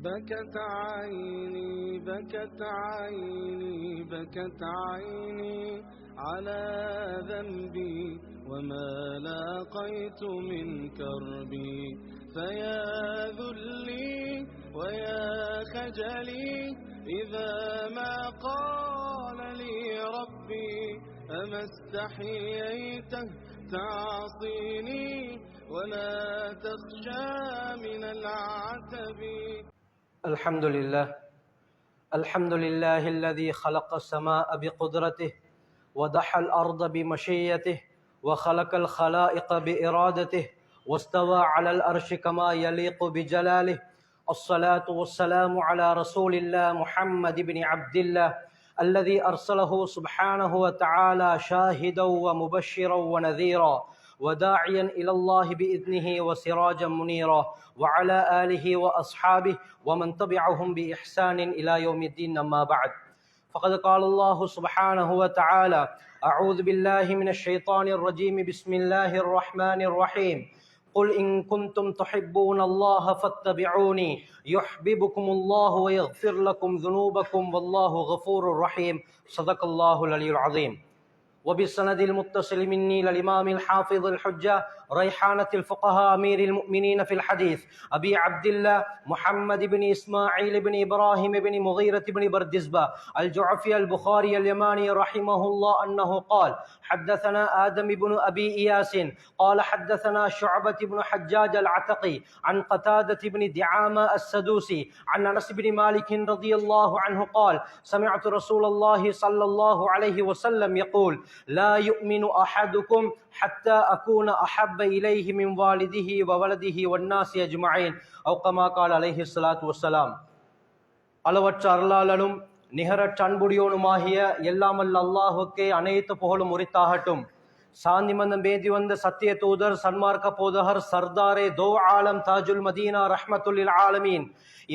بكت عيني بكت عيني بكت عيني على ذنبي وما لاقيت من كربي فيا ذلي ويا خجلي إذا ما قال لي ربي أما استحييت تعصيني ولا تخشى من العتب. الحمد لله الذي خلق السماء بقدرته ودحى الأرض بمشيته وخلق الخلائق بإرادته واستوى على الأرش كما يليق بجلاله. الصلاة والسلام على رسول الله محمد بن عبد الله الذي أرسله سبحانه وتعالى شاهدا ومبشرا ونذيرا وداعيا إلى الله بإذنه وسراجا منيرا وعلى آله وأصحابه ومن تبعهم بإحسان إلى يوم الدين. أما بعد، فقد قال الله سبحانه وتعالى: أعوذ بالله من الشيطان الرجيم، بسم الله الرحمن الرحيم. قل إن كنتم تحبون الله فاتبعوني يحببكم الله ويغفر لكم ذنوبكم والله غفور رحيم. صدق الله العلي العظيم. وبالسند المتصل مني للإمام الحافظ الحجة ريحانة الفقهاء أمير المؤمنين في الحديث أبي عبد الله محمد بن إسماعيل بن إبراهيم بن مغيرة بن بردزبة الجعفي البخاري اليماني رحمه الله أنه قال: حدثنا آدم بن أبي إياس قال حدثنا شعبة بن حجاج العتقي عن قتادة بن دعامة السدوسي عن أنس بن مالك رضي الله عنه قال: سمعت رسول الله صلى الله عليه وسلم يقول: لا يؤمن أحدكم حتى أكون أحب إليه من والده وولده والناس أجمعين أو كما قال عليه الصلاة والسلام. அளவற்ற அருளாளனும் நிகரற்ற அன்புடையோனுமாகிய எல்லாமல்ல அல்லாஹுக்கே அனைத்து புகழும் உரித்தாகட்டும். சாந்தி மந்தம் பேதி வந்த சத்திய தூதர் சன்மார்க்க போதகர் சர்தாரே தோ ஆலம் தாஜுல் மதீனா ரஹ்மத்துல்லில் ஆலமீன்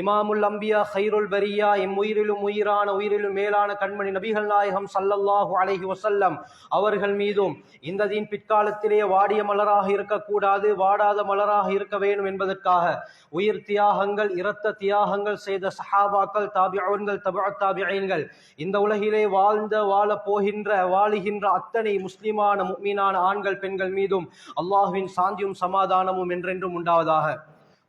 இமாமுல் அம்பியா ஹைருல் பரியா எம் உயிரிலும் உயிரான உயிரிலும் மேலான கண்மணி நபிகள் நாயகம் ஸல்லல்லாஹு அலைஹி வஸல்லம் அவர்கள் மீதும் இந்த தீன் பிற்காலத்திலே வாடிய மலராக இருக்கக்கூடாது, வாடாத மலராக இருக்க வேண்டும் என்பதற்காக உயிர் தியாகங்கள் இரத்த தியாகங்கள் செய்த சஹாபாக்கள், தாபிஊன்கள், தபுஅத் தாபிஈன்கள், இந்த உலகிலே வாழ போகின்ற வாழுகின்ற அத்தனை முஸ்லிமான முஃமினான ஆண்கள் பெண்கள் மீதும் அல்லாஹ்வின் சாந்தியும் சமாதானமும் என்றென்றும் உண்டாவதாக.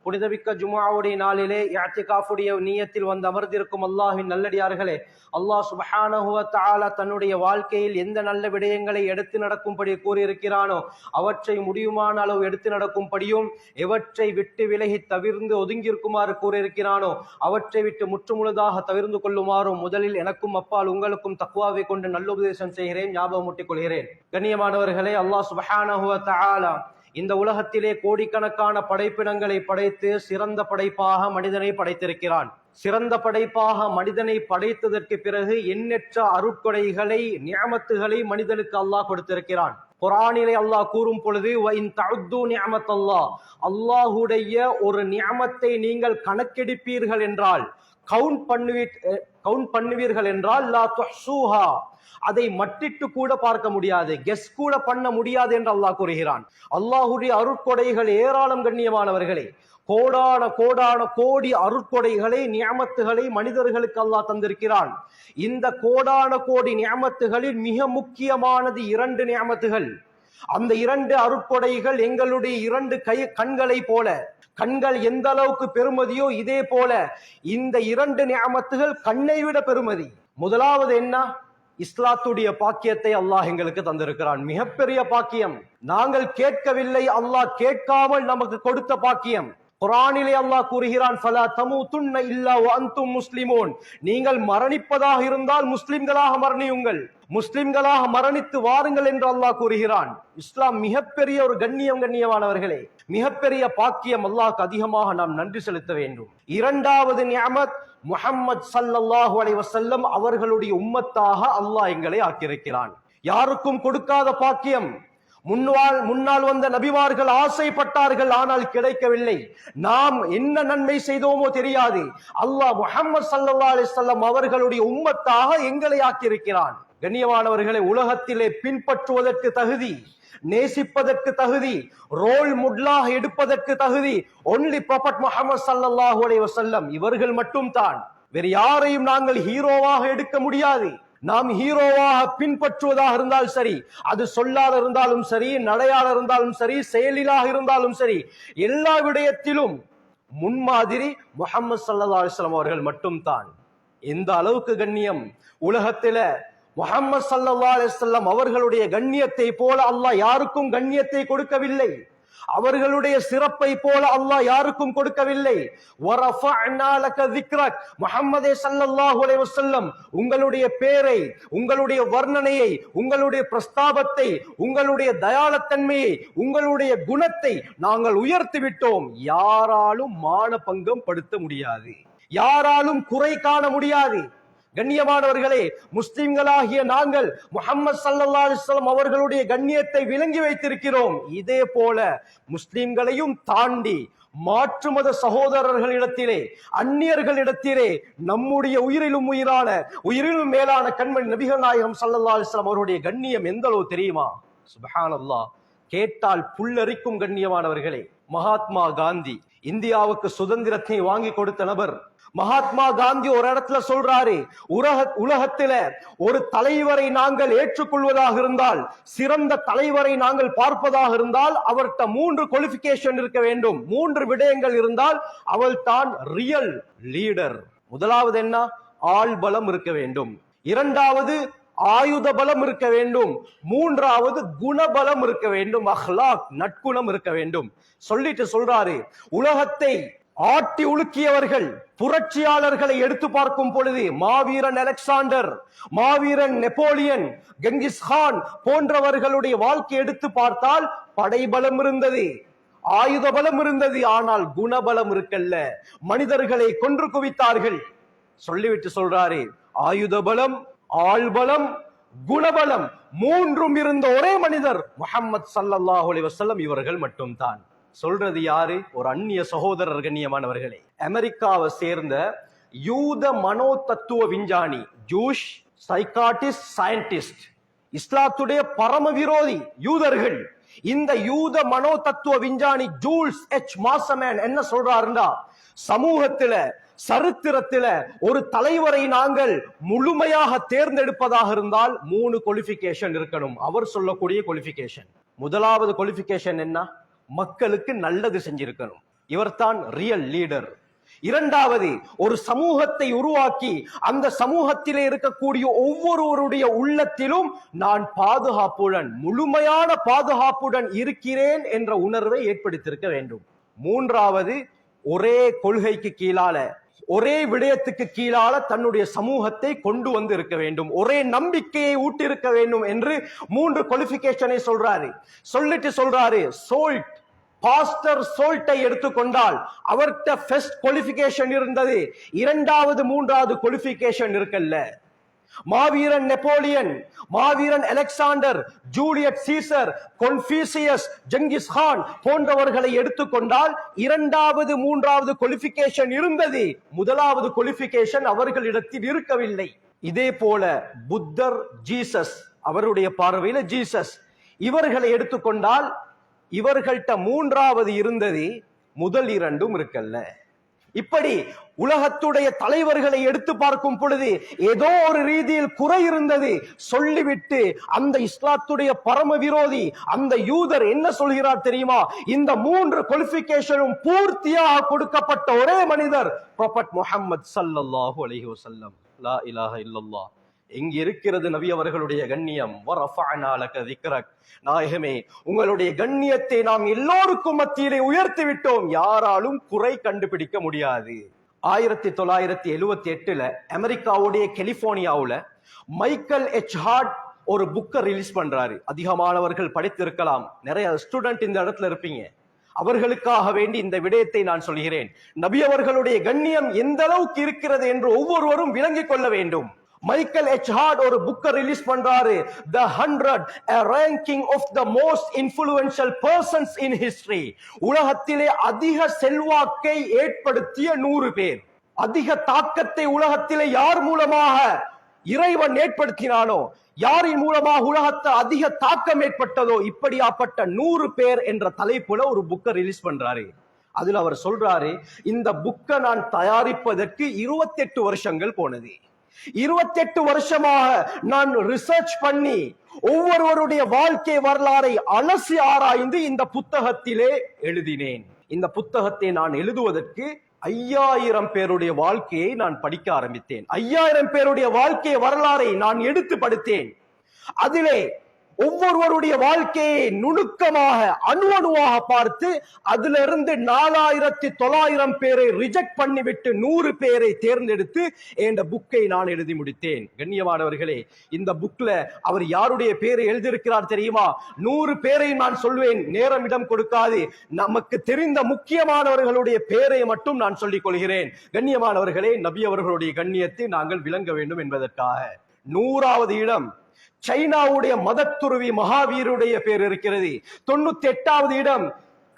புனிதமிக்க ஜும்ஆவுடைய நாளிலே இஅ்திகாஃபுடைய நியத்தில் வந்து அமர்ந்திருக்கும் அல்லாஹ்வின் நல்லடியார்களே, அல்லாஹ் சுப்ஹானஹு வ தஆலா தன்னுடைய வாழ்க்கையில் எந்த நல்ல விடயங்களை எடுத்து நடக்கும்படி கூறியிருக்கிறானோ அவற்றை முடியுமான அளவு எடுத்து நடக்கும்படியும், எவற்றை விட்டு விலகி தவிர்ந்து ஒதுங்கியிருக்குமாறு கூறியிருக்கிறானோ அவற்றை விட்டு முற்றுமுழுதாக தவிர்ந்து கொள்ளுமாறும் முதலில் எனக்கும் அப்பால் உங்களுக்கும் தக்வாவை கொண்டு நல்லுபதேசம் செய்கிறேன், ஞாபகமூட்டிக் கொள்கிறேன். கண்ணியமானவர்களே, அல்லாஹ் சுப்ஹானஹு வ தஆலா இந்த உலகத்திலே கோடிக்கணக்கான படைப்பினங்களை படைத்து சிறந்த படைப்பாக மனிதனை படைத்திருக்கிறான். சிறந்த படைப்பாக மனிதனை படைத்ததற்கு பிறகு எண்ணற்ற அருட்கொடைகளை, நிஅமத்துகளை மனிதனுக்கு அல்லாஹ் கொடுத்திருக்கிறான். குர்ஆனிலே அல்லாஹ் கூறும் பொழுது வஇன் தஅது நிஅமத்தல்லாஹ், அல்லாஹ்வுடைய ஒரு நிஅமத்தை நீங்கள் கணக்கெடுப்பீர்கள் என்றால், கவுண்ட் பண்ணுவீர்கள் என்றால், லா துஹ்ஸூஹா, அதை மட்டிட்டு கூட பார்க்க முடியாது, கெஸ் கூட பண்ண முடியாது என்று அல்லாஹ் கூறுகிறான். அல்லாஹ்வுடைய அருட்கொடைகள் ஏராளம் கண்ணியமானவர்களே. கோடான கோடான கோடி அருட்கொடைகளை, நிஅமத்துகளை மனிதர்களுக்கு அல்லாஹ் தந்திருக்கிறான். இந்த கோடான கோடி நிஅமத்துகளில் மிக முக்கியமானது இரண்டு நிஅமத்துகள். அந்த இரண்டு அருட்கொடைகள் எங்களுடைய இரண்டு கண்களை போல. கண்கள் எந்த அளவுக்கு பெருமதியோ இதே போல இந்த இரண்டு நிஅமத்துகள் கண்ணை விட பெருமதி. முதலாவது என்ன? இஸ்லாத்துடைய பாக்கியத்தை அல்லாஹ் எங்களுக்கு தந்திருக்கிறான். மிகப்பெரிய பாக்கியம். நாங்கள் கேட்கவில்லை, அல்லாஹ் கேட்காமல் நமக்கு கொடுத்த பாக்கியம். குர்ஆனிலே அல்லாஹ் கூறுகிறான், ஃபலா தமூதுன்ன இல்லா வ அன்தும் முஸ்லிமூன், நீங்கள் மரணிப்பதாக இருந்தால் முஸ்லிம்களாக மரணியுங்கள், முஸ்லிம்களாக மரணித்து வாருங்கள் என்று அல்லாஹ் கூறுகிறான். இஸ்லாம் மிகப்பெரிய ஒரு கண்ணியமானவர்களே, மிகப்பெரிய பாக்கியம். அல்லாஹ்க்கு அதிகமாக நாம் நன்றி செலுத்த வேண்டும். இரண்டாவது நிஅமத், முஹம்மது ஸல்லல்லாஹு அலைஹி வஸல்லம் அவர்களுடைய உம்மத்தாக அல்லாஹ் எங்களை ஆக்கியிருக்கிறான். யாருக்கும் கொடுக்காத பாக்கியம். முன்னால் வந்த நபிமார்கள் ஆசைப்பட்டார்கள், ஆனால் கிடைக்கவில்லை. நாம் என்ன நன்மை செய்தோமோ தெரியாது. அல்லாஹ் முஹம்மது ஸல்லல்லாஹு அலைஹி வஸல்லம் அவர்களுடைய உம்மத்தாக எங்களை ஆக்கியிருக்கிறான். கண்ணியமானவர்களை, உலகத்திலே பின்பற்றுவதற்கு தகுதி, நேசிப்பதற்கு தகுதி, ரோல் முட்லாக எடுப்பதற்கு தகுதி ஒன்லி ப்ராஃபட் முஹம்மது ஸல்லல்லாஹு அலைஹி வஸல்லம் இவர்கள் மட்டும் தான். வேறு யாரையும் நாங்கள் ஹீரோவாக எடுக்க முடியாது. நாம் ஹீரோவாக பின்பற்றுவதாக இருந்தால் சரி, அது சொல்லாத இருந்தாலும் சரி, நடையாள இருந்தாலும் சரி, செயலிலாக இருந்தாலும் சரி, எல்லா விடயத்திலும் முன்மாதிரி முஹம்மது ஸல்லல்லாஹு அலைஹி வஸல்லம் அவர்கள் மட்டும்தான். எந்த அளவுக்கு கண்ணியம்! உலகத்தில முஹம்மது ஸல்லல்லாஹு அலைஹி வஸல்லம் அவர்களுடைய கண்ணியத்தை போல அல்லாஹ் யாருக்கும் கண்ணியத்தை கொடுக்கவில்லை. அவர்களுடைய சிறப்பை போல அல்லாஹ் யாருக்கும் கொடுக்கவில்லை. வரஃபஅனா லக ذிக்ரக், முஹம்மதே ஸல்லல்லாஹு அலைஹி வஸல்லம் உங்களுடைய பேரை, உங்களுடைய வர்ணனையை, உங்களுடைய பிரஸ்தாபத்தை, உங்களுடைய தயாளத்தன்மையை, உங்களுடைய குணத்தை நாங்கள் உயர்த்தி விட்டோம். யாராலும் மானபங்கம் படுத்த முடியாது, யாராலும் குறை காண முடியாது. கண்ணியமானவர்களே, முஸ்லிம்களாகிய நாங்கள் முஹம்மது ஸல்லல்லாஹு அலைஹி வஸல்லம் அவர்களுடைய கண்ணியத்தை விளங்கி வைத்திருக்கிறோம். இதே போல முஸ்லிம்களையும் தாண்டி மாற்று மத சகோதரர்களிடத்திலே, அந்நியர்களிடத்திலே நம்முடைய உயிரிலும் உயிரான, உயிரிலும் மேலான கண்மணி நபிகள் நாயகம் ஸல்லல்லாஹு அலைஹி வஸல்லம் அவருடைய கண்ணியம் எந்த அளவு தெரியுமா? சுப்ஹானல்லாஹ், கேட்டால் புல்லரிக்கும். கண்ணியமானவர்களே, மகாத்மா காந்தி இந்தியாவுக்கு சுதந்திரத்தை வாங்கி கொடுத்த நபர். மகாத்மா காந்தி ஒரு இடத்துல சொல்றாரு, உலகத்தில ஒரு தலைவரை நாங்கள் ஏற்றுக்கொள்வதாக இருந்தால், சிறந்த தலைவரை நாங்கள் பார்ப்பதாக இருந்தால் அவர்கிட்ட 3 குவாலிஃபிகேஷன் இருக்க வேண்டும். 3 விடயங்கள் இருந்தால் அவள் தான் ரியல் லீடர். முதலாவது என்ன? ஆள் பலம் இருக்க வேண்டும். இரண்டாவது ஆயுத பலம் இருக்க வேண்டும். மூன்றாவது குணபலம் இருக்க வேண்டும். அஹ்லாக், நற்குணம் இருக்க வேண்டும். சொல்லிட்டு சொல்றாரு, உலகத்தை ஆட்டி உலுக்கியவர்கள், புரட்சியாளர்களை எடுத்து பார்க்கும் பொழுது மாவீரன் அலெக்சாண்டர், மாவீரன் நெப்போலியன், கெங்கிஸ் கான் போன்றவர்களுடைய வாழ்க்கை எடுத்து பார்த்தால் படைபலம் இருந்தது, ஆயுத பலம் இருந்தது, ஆனால் குணபலம் இருக்கல்ல. மனிதர்களை கொன்று குவித்தார்கள். சொல்லிவிட்டு சொல்றாரு, ஆயுத பலம், ஆள்பலம், குணபலம் 3ம் இருந்த ஒரே மனிதர் முஹம்மது ஸல்லல்லாஹு அலைஹி வஸல்லம் இவர்கள் மட்டும்தான். சொல்றது யாரு? ஒரு அந்நிய சகோதரர். கண்ணியமானவர்களே, அமெரிக்காவை சேர்ந்த யூத மனோ தத்துவ விஞ்ஞானி, ஜூஷ் சைக்காட்டிஸ்ட், சயின்டிஸ்ட், இஸ்லாத்துடைய பரம விரோதி யூதர்கள். இந்த யூத மனோ தத்துவ விஞ்ஞானி ஜூல்ஸ் எச் மாசமேன் என்ன சொல்றாருன்னா, சமூகத்தில, சரித்திரத்தில ஒரு தலைவரை நாங்கள் முழுமையாக தேர்ந்தெடுப்பதாக இருந்தால் 3 குவாலிஃபிகேஷன் இருக்கணும். அவர் சொல்லக்கூடிய குவாலிஃபிகேஷன், முதலாவது குவாலிஃபிகேஷன் என்ன? மக்களுக்கு நல்லது செஞ்சிருக்கணும். இவர்தான் ரியல் லீடர். இரண்டாவது, ஒரு சமூகத்தை உருவாக்கி அந்த சமூகத்திலே இருக்கக்கூடிய ஒவ்வொருவருடைய உள்ளத்திலும் நான் பாதுகாப்புடன், முழுமையான பாதுகாப்புடன் இருக்கிறேன் என்ற உணர்வை ஏற்படுத்தியிருக்க வேண்டும். மூன்றாவது, ஒரே கொள்கைக்கு கீழால, ஒரே விடயத்துக்கு கீழால தன்னுடைய சமூகத்தை கொண்டு வந்து இருக்க வேண்டும், ஒரே நம்பிக்கையை ஊட்டிருக்க வேண்டும் என்று 3 குவாலிஃபிகேஷனை சொல்றாரு. சொல்லிட்டு சொல்றாரு, சோல்ட், பாஸ்டர் சோல்ட்டை எடுத்துக்கொண்டால் அவர்கிட்ட ஃபர்ஸ்ட் குவாலிஃபிகேஷன் இருந்தது, இரண்டாவது மூன்றாவது குவாலிஃபிகேஷன் இருக்கல்ல. மாவீரன் நெப்போலியன், மாவீரன் அலெக்சாண்டர், ஜூலியட் சீசர், கொன்ஃபூசியஸ், ஜெங்கிஸ் கான் போன்றவர்களை எடுத்துக்கொண்டால் இரண்டாவது மூன்றாவது குவாலிஃபிகேஷன் இருந்தது, முதலாவது குவாலிஃபிகேஷன் அவர்களிடத்தில் இருக்கவில்லை. இதே போல புத்தர், ஜீசஸ், அவருடைய பார்வையில ஜீசஸ், இவர்களை எடுத்துக்கொண்டால் இவர்கள்ட்ட மூன்றாவது இருந்தது, முதல் 2ம் இருக்கல்ல. இப்படி உலகத்துடைய தலைவர்களை எடுத்து பார்க்கும் பொழுது ஏதோ ஒரு ரீதியில் குறை இருந்தது. சொல்லிவிட்டு அந்த இஸ்லாத்துடைய பரம விரோதி அந்த யூதர் என்ன சொல்கிறார் தெரியுமா? இந்த 3 குவாலிஃபிகேஷனும் பூர்த்தியாக கொடுக்கப்பட்ட ஒரே மனிதர் ப்ராஃபட் முஹம்மது ஸல்லல்லாஹு அலைஹி வஸல்லம். லா இலாஹ இல்லல்லாஹ். எங்க இருக்கிறது நபி அவர்களுடைய கண்ணியம்? வரஃபஅனா லக ذிக்ரக். நாயகமே, உங்களுடைய கண்ணியத்தை நாம் எல்லோருக்கும் மத்தியிலே உயர்த்தி விட்டோம், யாராலும் குறை கண்டுபிடிக்க முடியாது. 1978 அமெரிக்காவுடைய கலிபோர்னியாவுல மைக்கேல் எச் ஹார்ட் ஒரு புக்கை ரிலீஸ் பண்றாரு. அதிகமானவர்கள் படித்திருக்கலாம், நிறைய ஸ்டூடெண்ட் இந்த இடத்துல இருப்பீங்க. அவர்களுக்காக வேண்டி இந்த விடயத்தை நான் சொல்கிறேன். நபி அவர்களுடைய கண்ணியம் எந்த அளவுக்கு இருக்கிறது என்று ஒவ்வொருவரும் விளங்கிக் கொள்ள வேண்டும். மைக்கேல் எச் ஹார்ட் ஒரு புக்கை ரிலீஸ் பண்றாரு, The 100, a ranking of the most influential persons in history. உலகத்திலே அதிக செல்வாக்கை ஏற்படுத்திய 100 பேர். அதிக தாக்கத்தை உலகத்திலே யார் மூலமாக இறைவன் ஏற்படுத்தினானோ, யாரின் மூலமாக உலகத்தை அதிக தாக்கம் ஏற்பட்டதோ, இப்படியாப்பட்ட 100 பேர் என்ற தலைப்புல ஒரு புக்கை ரிலீஸ் பண்றாரு. அதுல அவர் சொல்றாரு, இந்த புக்கை நான் தயாரிப்பதற்கு 28 வருஷங்கள் போனது. 28 வருஷமாக நான் ரிசர்ச் பண்ணி ஒவ்வொருவருடைய வாழ்க்கை வரலாறை அலசி ஆராய்ந்து இந்த புத்தகத்திலே எழுதினேன். இந்த புத்தகத்தை நான் எழுதுவதற்கு 5000 பேருடைய வாழ்க்கையை நான் படிக்க ஆரம்பித்தேன். 5000 பேருடைய வாழ்க்கை வரலாறை நான் எடுத்து படித்தேன். அதிலே ஒவ்வொருவருடைய வாழ்க்கையை நுணுக்கமாக அணுவணுவாக பார்த்து அதிலிருந்து 4900 பேரை ரிஜெக்ட் பண்ணிவிட்டு 100 பேரை தேர்ந்தெடுத்து இந்த புக்கை நான் எழுதி முடித்தேன். கண்ணியமானவர்களே, இந்த புக்ல அவர் யாருடைய பேரை எழுதியிருக்கிறார் தெரியுமா? 100 பேரை நான் சொல்வேன், நேரம் இடம் கொடுக்காது. நமக்கு தெரிந்த முக்கியமானவர்களுடைய பேரை மட்டும் நான் சொல்லிக் கொள்கிறேன். கண்ணியமானவர்களே, நபி அவர்களுடைய கண்ணியத்தை நாங்கள் விளங்க வேண்டும் என்பதற்காக 100வது இடம் சைனாவுடைய மதத்துருவி மகாவீருடைய பேர் இருக்கிறது. 98வது இடம்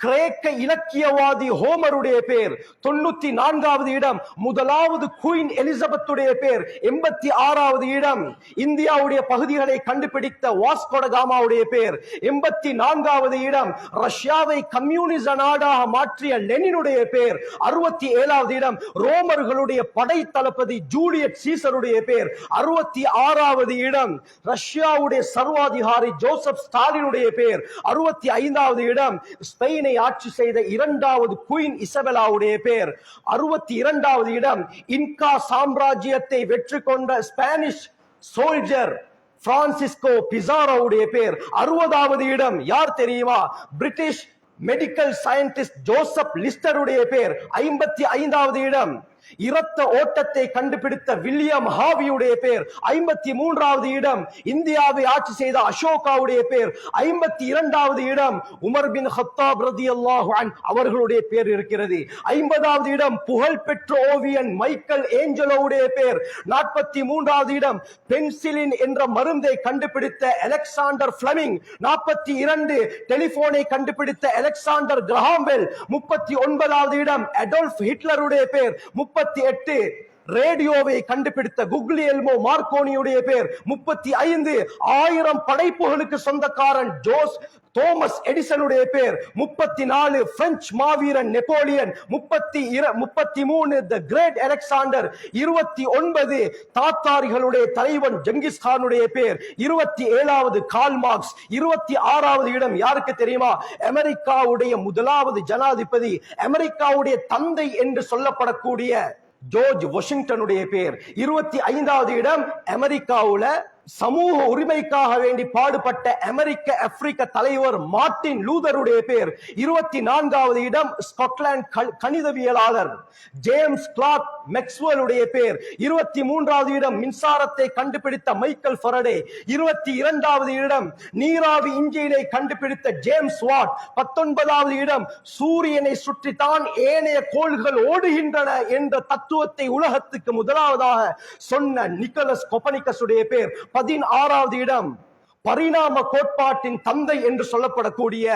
கிரேக்க இலக்கியவாதி ஹோமருடைய பேர். 94வது இடம் முதலாவது குயின் எலிசபெத்துடைய பேர். 86வது இடம் இந்தியாவுடைய பகுதிகளை கண்டுபிடித்த வாஸ்கோ ட காமாவுடைய பேர். 84வது இடம் ரஷ்யாவை கம்யூனிச நாடாக மாற்றிய லெனினுடைய பேர். 67வது இடம் ரோமர்களுடைய படை தளபதி ஜூலியட் சீசருடைய பேர். 66வது இடம் ரஷ்யாவுடைய சர்வாதிகாரி ஜோசப் ஸ்டாலினுடைய பேர். 65வது இடம் ஸ்பெயினை ஆட்சி செய்த 2வது குயின் இசபெலாவுடைய பேர். 62வது இடம் இன்கா சாம்ராஜ்யத்தை வெற்றி கொண்ட ஸ்பானிஷ் சோல்ஜர் பிரான்சிஸ்கோ பிசாரோவுடைய பேர். 60வது இடம் யார் தெரியுமா? பிரிட்டிஷ் மெடிக்கல் சயின்டிஸ்ட் ஜோசப் லிஸ்டருடைய பேர். 55வது இடம் இரத்த ஓட்டத்தை கண்டுபிடித்த வில்லியம் ஹாவியுடைய பேர். 53வது இடம் இந்தியாவை ஆட்சி செய்த அசோகாவுடைய பேர். 52வது இடம் உமர் பின் ஹத்தாப் ரலியல்லாஹு அன்ஹு அவர்களுடைய பேர் இருக்கிறது. 50வது இடம் புகழ்பெற்ற ஓவியன் மைக்கேல் ஏஞ்சலோவுடைய பேர். 43வது இடம் பென்சிலின் என்ற மருந்தை கண்டுபிடித்த அலெக்சாண்டர் பிளமிங். 42 டெலிபோனை கண்டுபிடித்த அலெக்சாண்டர் கிரஹாம் பெல். 39வது இடம் அடால்ஃப் ஹிட்லருடைய பேர். 38 ரேடியோவை கண்டுபிடித்த குக்லியல்மோ மார்க்கோனியுடைய பேர். 35 1000 படைப்புகளுக்கு சொந்தக்காரன் தோமஸ் எடிசனுடைய பேர். 34 பிரெஞ்சு மாவீரன் நெப்போலியன். 33 தி கிரேட் அலெக்சாண்டர். 29 தாத்தாரிகளுடைய தலைவன் ஜங்கிஸ்கானுடைய பேர். 27வது கார்ல் மார்க்ஸ். 26வது இடம் யாருக்கு தெரியுமா? அமெரிக்காவுடைய முதலாவது ஜனாதிபதி, அமெரிக்காவுடைய தந்தை என்று சொல்லப்படக்கூடிய ஜார்ஜ் வாஷிங்டனுடைய பேர். 25வது இடம் அமெரிக்காவுல சமூக உரிமைக்காக வேண்டி பாடுபட்ட அமெரிக்க ஆப்பிரிக்க தலைவர் மார்ட்டின் லூதருடைய பேர். 24வது இடம் ஸ்காட்லாந்து கணிதவியலாளர் ஜேம்ஸ் கிளார்க் மேக்ஸ்வெல்லுடைய பேர். 23வது இடம் மின்சாரத்தை கண்டுபிடித்த மைக்கேல் ஃபாரடே. 22வது இடம் நீராவி இன்ஜினை கண்டுபிடித்த ஜேம்ஸ் வாட். 19வது இடம் சூரியனை சுற்றித்தான் ஏனைய கோள்கள் ஓடுகின்றன என்ற தத்துவத்தை உலகத்துக்கு முதலாவதாக சொன்ன நிக்கோலஸ் கோப்பர்னிக்கஸ் உடைய பேர். 16வது இடம் பரிணாம கோட்பாட்டின் தந்தை என்று சொல்லப்படக்கூடிய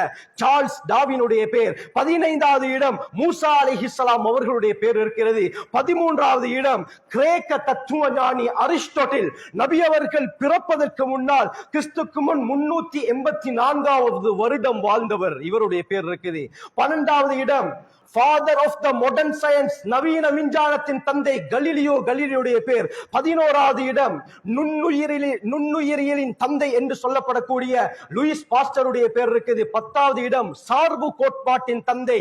சார்ல்ஸ் டார்வினுடைய பேர். 15வது இடம் மூசா அலைஹிஸ்ஸலாம் அவர்களுடைய பேர் இருக்கிறது. 13வது இடம் கிரேக்க தத்துவ ஞானி அரிஸ்டாட்டில். நபி அவர்கள் பிறப்பதற்கு முன்னால் கிறிஸ்துக்கு முன் 384வது வருடம் வாழ்ந்தவர், இவருடைய பேர் இருக்குது. 12வது இடம் father of the modern science, நவீன விஞ்ஞானத்தின் தந்தை கலீலியோடைய பேர். 11வது இடம் நுண்ணுயிரியலின் தந்தை என்று சொல்லப்படக்கூடிய லூயிஸ் பாஸ்டருடைய பேர் இருக்குது. 10வது இடம் சார்பு கோட்பாட்டின் தந்தை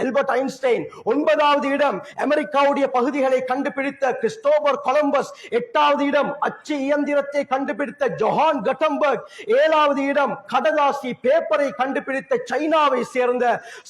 ஆல்பர்ட் ஐன்ஸ்டைன். 9வது இடம் அமெரிக்காவுடைய பகுதிகளை கண்டுபிடித்த கிறிஸ்டோபர் கொலம்பஸ். 8வது இடம் அச்சு இயந்திரத்தை கண்டுபிடித்த ஜொஹான் கட்டன்பர்க். 7வது இடம் கடதாசி பேப்பரை கண்டுபிடித்த சைனாவை சேர்ந்த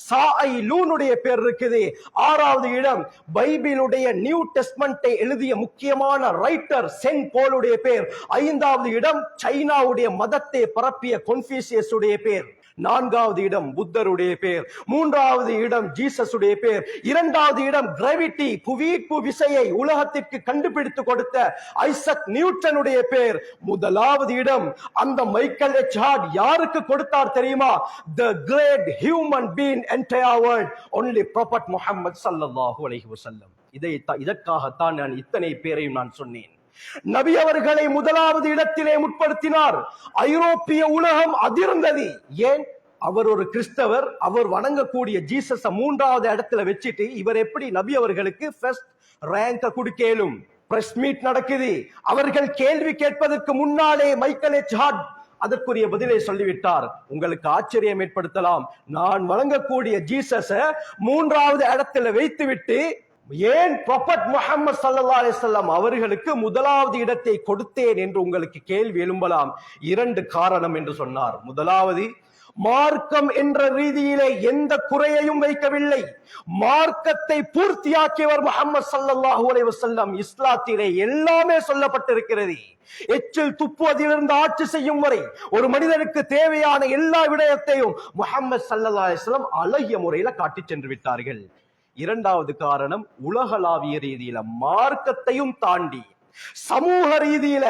சாஐ லூனுடைய பேர் இருக்குது. 6வது இடம் பைபிளுடைய நியூ டெஸ்ட்மென்ட்டை எழுதிய முக்கியமான ரைட்டர் சென்ட் போலுடைய பேர். 5வது இடம் சைனாவுடைய மதத்தை பரப்பிய கொன்ஃபூசியஸ் உடைய பேர். 4வது இடம் புத்தருடைய பேர். 3வது இடம் ஜீசஸ் உடைய பேர். 2வது இடம் கிராவிட்டி, புவியீர்ப்பு விசையை உலகத்திற்கு கண்டுபிடித்து கொடுத்த ஐசக் நியூட்டனுடைய பேர். 1வது இடம் அந்த மைக்கேல் எச் ஹார்ட் யாருக்கு கொடுத்தார் தெரியுமா? the great human being entire world, only prophet Muhammad sallallahu alaihi wasallam. இதற்காகத்தான் நான் இத்தனை பேரையும் நான் சொன்னேன். நபி அவர்களை முதலாவது இடத்திலே முற்படுத்தினார். ஐரோப்பிய உலகம் அதிர்ந்தது. ஏன்? அவர் ஒரு கிறிஸ்தவர், அவர் வணங்கக்கூடிய ஜீசஸ மூன்றாவது இடத்துல வச்சுட்டு இவர் எப்படி நபி அவர்களுக்கு ஃபர்ஸ்ட் ரேங்க கொடுக்கலும்? பிரஸ் மீட் நடக்குது. அவர்கள் கேள்வி கேட்பதற்கு முன்னாலே மைக்கேல் எச் ஹார்ட் அதற்குரிய பதிலை சொல்லிவிட்டார். உங்களுக்கு ஆச்சரியம் ஏற்படுத்தலாம், நான் வணங்கக்கூடிய ஜீசஸ மூன்றாவது இடத்துல வைத்துவிட்டு ஏன் ப்ராஃபட் முஹம்மது ஸல்லல்லாஹு அலைஹி வஸல்லம் அவர்களுக்கு முதலாவது இடத்தை கொடுத்தேன் என்று உங்களுக்கு கேள்வி எழும்பலாம். 2 காரணம் என்று சொன்னார். முதலாவது, மார்க்கம் என்ற ரீதியிலே எந்த குறையையும் வைக்கவில்லை. மார்க்கத்தை பூர்த்தியாக்கியவர் முஹம்மது ஸல்லல்லாஹு அலைஹி வஸல்லம். இஸ்லாத்திலே எல்லாமே சொல்லப்பட்டிருக்கிறது. எச்சில் துப்புவதிலிருந்து ஆட்சி செய்யும் வரை ஒரு மனிதனுக்கு தேவையான எல்லா விடயத்தையும் முஹம்மது ஸல்லல்லாஹு அலைஹி வஸல்லம் அழகிய முறையில காட்டி சென்று விட்டார்கள். 2வது காரணம், உலகளாவிய ரீதியில மார்க்கத்தையும் தாண்டி சமூக ரீதியில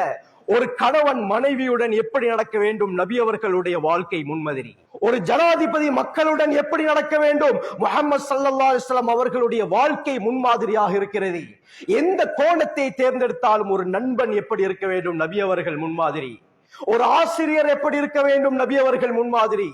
ஒரு கணவன் மனைவியுடன் எப்படி நடக்க வேண்டும், நபி அவர்களுடைய வாழ்க்கை முன்மாதிரி. ஒரு ஜனாதிபதி மக்களுடன் எப்படி நடக்க வேண்டும், முஹம்மது ஸல்லல்லாஹு அலைஹி வஸல்லம் அவர்களுடைய வாழ்க்கை முன்மாதிரியாக இருக்கிறது. எந்த கோணத்தை தேர்ந்தெடுத்தாலும் ஒரு நண்பன் எப்படி இருக்க வேண்டும், நபி அவர்கள் முன்மாதிரி. ஒரு ஆசிரியர் எப்படி இருக்க வேண்டும், நபி அவர்கள் முன்மாதிரி.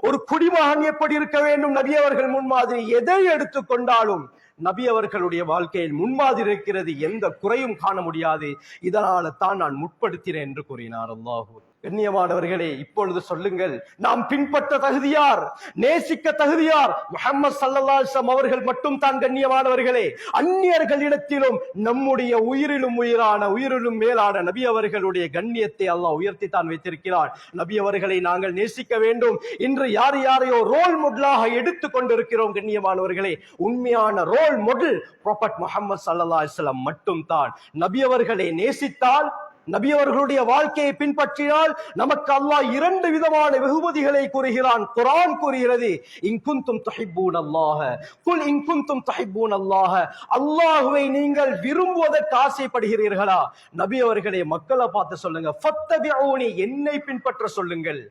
ஒரு குடிமகன் எப்படி இருக்க வேண்டும், நபி அவர்கள் முன்மாதிரி. எதை எடுத்துக்கொண்டாலும் நபி அவர்களுடைய வாழ்க்கையில் முன்மாதிரி இருக்கிறது, எந்த குறையும் காண முடியாது. இதனால தான் நான் முற்படுத்தினேன் என்று கூறினார். அல்லாஹ் கண்ணியமானவர்களே, இப்பொழுது சொல்லுங்கள், நாம் பின்பற்ற தகுதியார், நேசிக்க தகுதியார்? முஹம்மது ஸல்லல்லாஹு அலைஹி வஸல்லம் அவர்கள் மட்டும் தான் கண்ணியமானவர்களே. அந்நியர்களிடத்திலும் நம்முடைய உயிரிலும் உயிரான, உயிரிலும் மேலான நபி அவர்களுடைய கண்ணியத்தை அல்லாஹ் உயர்த்தி தான் வைத்திருக்கிறார். நபி அவர்களை நாங்கள் நேசிக்க வேண்டும். இன்று யார் யாரையோ ரோல் மாடலாக எடுத்துக் கொண்டிருக்கிறோம். கண்ணியமானவர்களே, உண்மையான ரோல் மாடல் ப்ராஃபட் முஹம்மது ஸல்லல்லாஹு அலைஹி வஸல்லம் மட்டும் தான். நபி அவர்களை நேசித்தால், நபி அவர்களுடைய வாழ்க்கையை பின்பற்றினால் நமக்கு அல்லாஹ் 2 விதமான வெகுமதிகளை கூறுகிறான். குர்ஆன் கூறுகிறது, இன் குன்தும் துஹிப்பூனல்லாஹ குல் இன் குன்தும் துஹிப்பூனல்லாஹ. அல்லாஹ்வை நீங்கள் விரும்புவதற்கு ஆசைப்படுகிறீர்களா? நபி அவர்களை மக்களை பார்த்து சொல்லுங்க, ஃபத்தபிஊனி, என்னை பின்பற்ற சொல்லுங்கள்.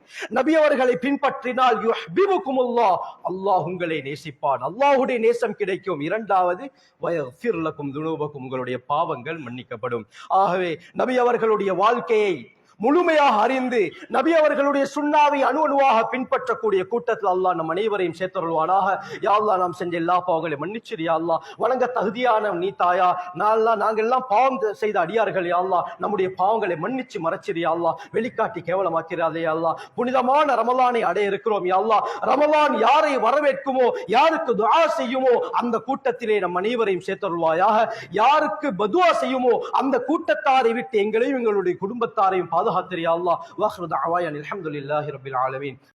நபி அவர்களை பின்பற்றினால் யுஹ்பிபுகுமுல்லாஹ், அல்லாஹ் உங்களை நேசிப்பான், அல்லாஹ்வுடைய நேசம் கிடைக்கும். 2வது, வயஃபிர் லகும் துனூபகும், உங்களுடைய பாவங்கள் மன்னிக்கப்படும். ஆகவே நபி அவர்கள் வாழ்க்கையை முழுமையாக அறிந்து நபி அவர்களுடைய சுன்னாவை அணு அணுவாக பின்பற்றக்கூடிய கூட்டத்தில் அல்லாஹ் நம் அனைவரையும் சேர்த்தருள்வானாக. யா அல்லாஹ், நாம் செஞ்ச எல்லா பாவங்களையும் மன்னிச்சிரு யா அல்லாஹ். வணங்க தகுதியான நீ தாயா, நாங்கள் எல்லாம் பாவம் செய்த அடியார்கள் யா அல்லாஹ். நம்முடைய பாவங்களை மன்னிச்சு மறைச்சிரு யா அல்லாஹ். வெளிக்காட்டி கேவலமாக்கிறாதே யா அல்லாஹ். புனிதமான ரமலானை அடைய இருக்கிறோம் யா அல்லாஹ். ரமலான் யாரை வரவேற்குமோ, யாருக்கு துஆ செய்யுமோ அந்த கூட்டத்திலே நம் அனைவரையும் சேர்த்தருள்வாயாக. யாருக்கு பதுவா செய்யுமோ அந்த கூட்டத்தாரை விட்டு எங்களையும் எங்களுடைய குடும்பத்தாரையும் பாதுகாத்திரு யா அல்லாஹ். வாஹிரு தஅவானா அல்ஹம்துலில்லாஹி ரப்பில் ஆலமீன்.